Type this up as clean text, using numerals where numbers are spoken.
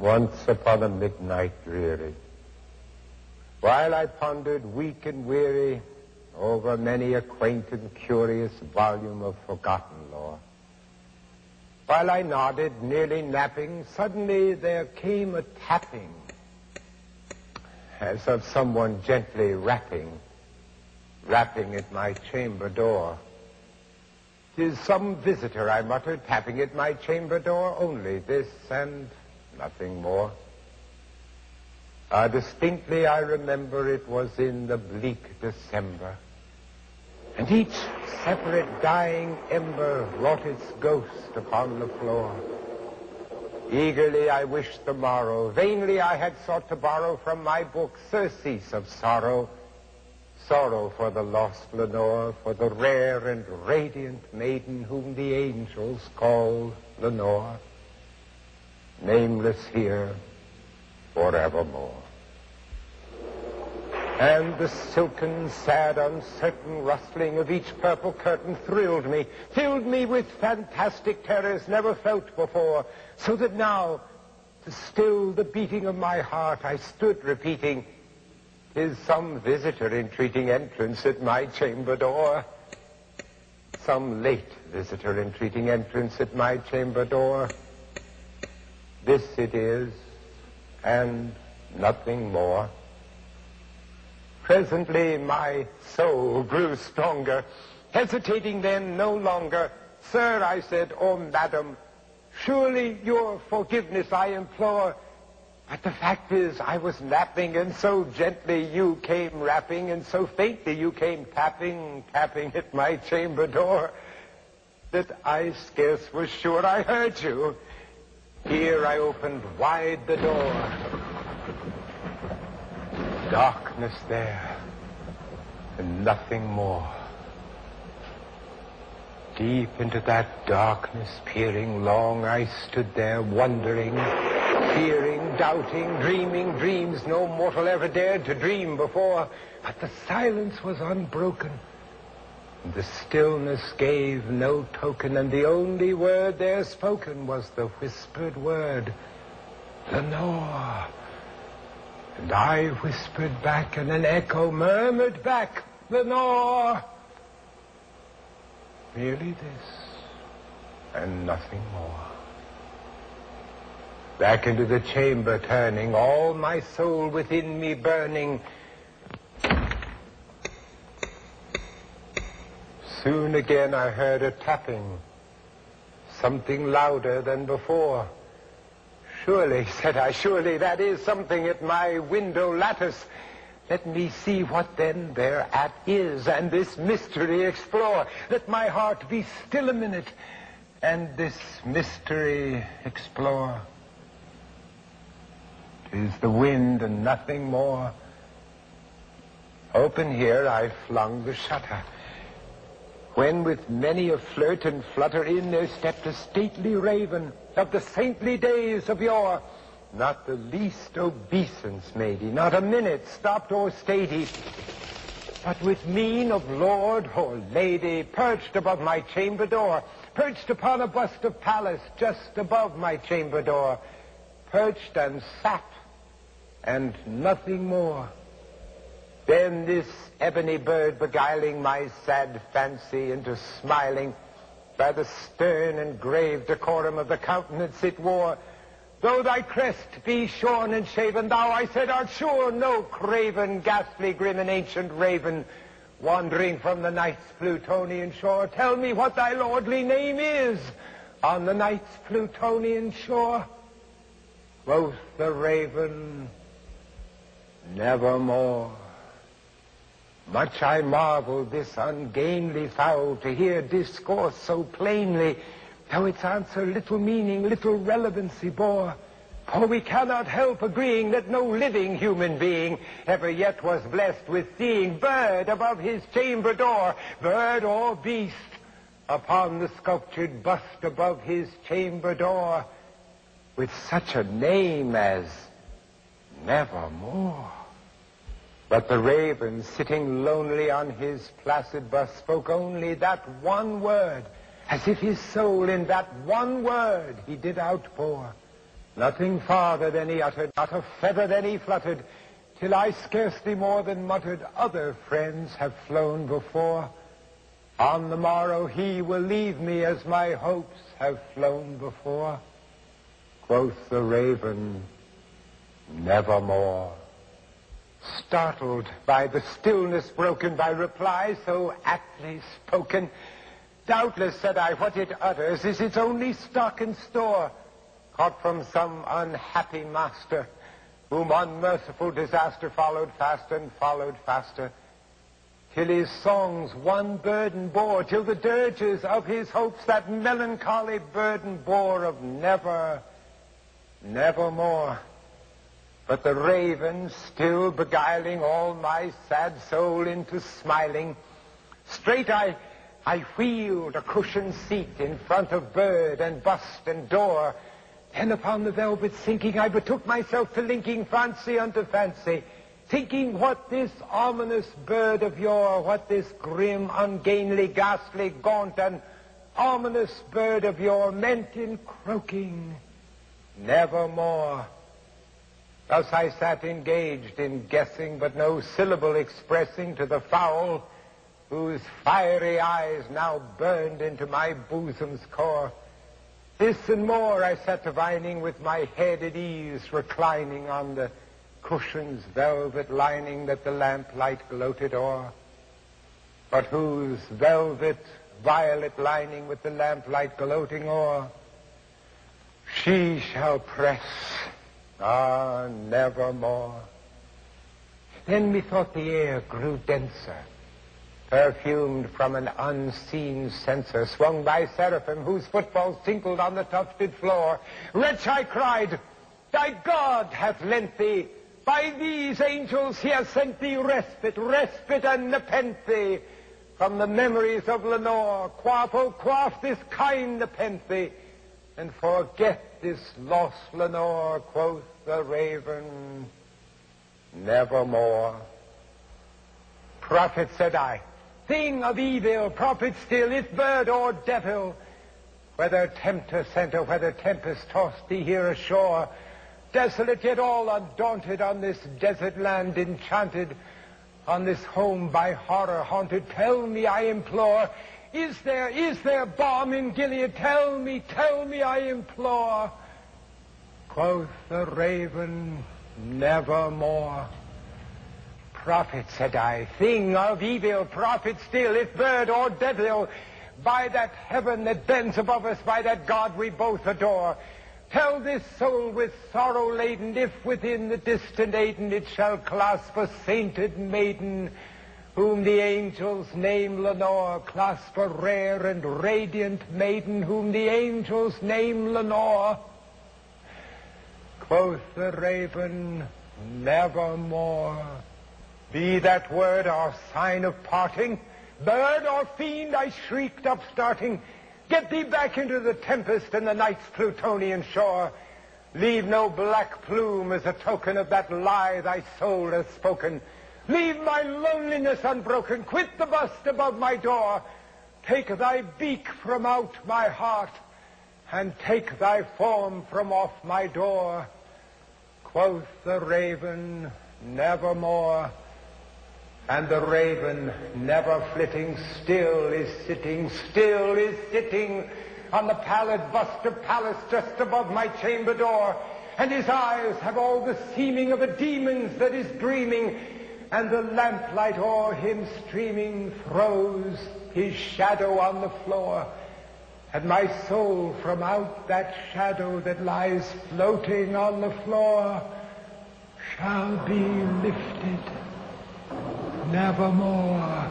Once upon a midnight dreary, while I pondered weak and weary over many a quaint and curious volume of forgotten lore, while I nodded, nearly napping, suddenly there came a tapping, as of someone gently rapping at my chamber door. "'Tis some visitor," I muttered, tapping at my chamber door, "only this and nothing more." Distinctly I remember it was in the bleak December, and each separate dying ember wrought its ghost upon the floor. Eagerly I wished the morrow, vainly I had sought to borrow from my book surcease of sorrow, sorrow for the lost Lenore, for the rare and radiant maiden whom the angels call Lenore, nameless here forevermore. And the silken, sad, uncertain rustling of each purple curtain thrilled me, filled me with fantastic terrors never felt before, so that now, to still the beating of my heart, I stood repeating, "'Tis some visitor entreating entrance at my chamber door. Some late visitor entreating entrance at my chamber door. This it is, and nothing more." Presently my soul grew stronger, hesitating then no longer. "Sir," I said, "or madam, surely your forgiveness I implore. But the fact is I was napping, and so gently you came rapping, and so faintly you came tapping at my chamber door, that I scarce was sure I heard you. Here I opened wide the door. Darkness there, and nothing more. Deep into that darkness peering long, I stood there wondering, fearing, doubting, dreaming dreams no mortal ever dared to dream before. But the silence was unbroken, and the stillness gave no token, and the only word there spoken was the whispered word, "Lenore." And I whispered back, and an echo murmured back, "Lenore." Merely this, and nothing more. Back into the chamber turning, all my soul within me burning. Soon again I heard a tapping, something louder than before. "Surely," said I, "surely that is something at my window lattice. Let me see what then thereat is, and this mystery explore. Let my heart be still a minute, and this mystery explore. 'Tis the wind and nothing more." Open here I flung the shutter, when with many a flirt and flutter in there stepped a stately raven of the saintly days of yore. Not the least obeisance made he, not a minute stopped or stayed he, but with mien of lord or lady perched above my chamber door, perched upon a bust of Pallas just above my chamber door, perched and sat, and nothing more. Then this ebony bird beguiling my sad fancy into smiling by the stern and grave decorum of the countenance it wore. "Though thy crest be shorn and shaven, thou," I said, "art sure no craven, ghastly, grim, and ancient raven, wandering from the night's Plutonian shore. Tell me what thy lordly name is on the night's Plutonian shore." Quoth the raven, "Nevermore." Much I marveled this ungainly fowl to hear discourse so plainly, though its answer little meaning, little relevancy bore. For we cannot help agreeing that no living human being ever yet was blessed with seeing bird above his chamber door, bird or beast upon the sculptured bust above his chamber door, with such a name as Nevermore. But the raven, sitting lonely on his placid bust, spoke only that one word, as if his soul in that one word he did outpour. Nothing farther than he uttered, not a feather than he fluttered, till I scarcely more than muttered, other friends have flown before. On the morrow he will leave me as my hopes have flown before. Quoth the raven, nevermore. Startled by the stillness broken by reply so aptly spoken, doubtless, said I, what it utters is its only stock and store, caught from some unhappy master, whom unmerciful disaster followed fast and followed faster, till his songs one burden bore, till the dirges of his hopes that melancholy burden bore of never, nevermore. But the raven, still beguiling all my sad soul into smiling, straight I wheeled a cushioned seat in front of bird and bust and door. Then upon the velvet sinking, I betook myself to linking fancy unto fancy, thinking what this ominous bird of yore, what this grim, ungainly, ghastly, gaunt, and ominous bird of yore meant in croaking, nevermore. Thus I sat engaged in guessing, but no syllable expressing to the fowl, whose fiery eyes now burned into my bosom's core. This and more I sat divining, with my head at ease reclining on the cushion's velvet lining that the lamplight gloated o'er, but whose velvet violet lining with the lamplight gloating o'er she shall press, nevermore. Then methought the air grew denser, perfumed from an unseen censer, swung by seraphim whose footfalls tinkled on the tufted floor. Wretch, I cried, thy God hath lent thee, by these angels he has sent thee respite, respite and nepenthe from the memories of Lenore. Quaff, oh quaff this kind nepenthe, and forget this lost Lenore. Quoth the raven, nevermore. Prophet, said I, thing of evil, prophet still, if bird or devil, whether tempter sent or whether tempest tossed thee here ashore, desolate yet all undaunted, on this desert land enchanted, on this home by horror haunted, tell me, I implore, is there balm in Gilead? Tell me, I implore. Quoth the raven, nevermore. Prophet, said I, thing of evil, prophet still, if bird or devil, by that heaven that bends above us, by that God we both adore, tell this soul with sorrow laden, if within the distant Aden it shall clasp a sainted maiden, whom the angels name Lenore, clasp a rare and radiant maiden, whom the angels name Lenore. Quoth the raven, nevermore. Be that word our sign of parting, bird or fiend, I shrieked upstarting, get thee back into the tempest and the night's Plutonian shore. Leave no black plume as a token of that lie thy soul has spoken. Leave my loneliness unbroken, quit the bust above my door. Take thy beak from out my heart, and take thy form from off my door. Quoth the raven, nevermore. And the raven, never flitting, still is sitting on the pallid bust of Pallas just above my chamber door. And his eyes have all the seeming of a demon's that is dreaming, and the lamplight o'er him streaming throws his shadow on the floor. And my soul from out that shadow that lies floating on the floor shall be lifted nevermore.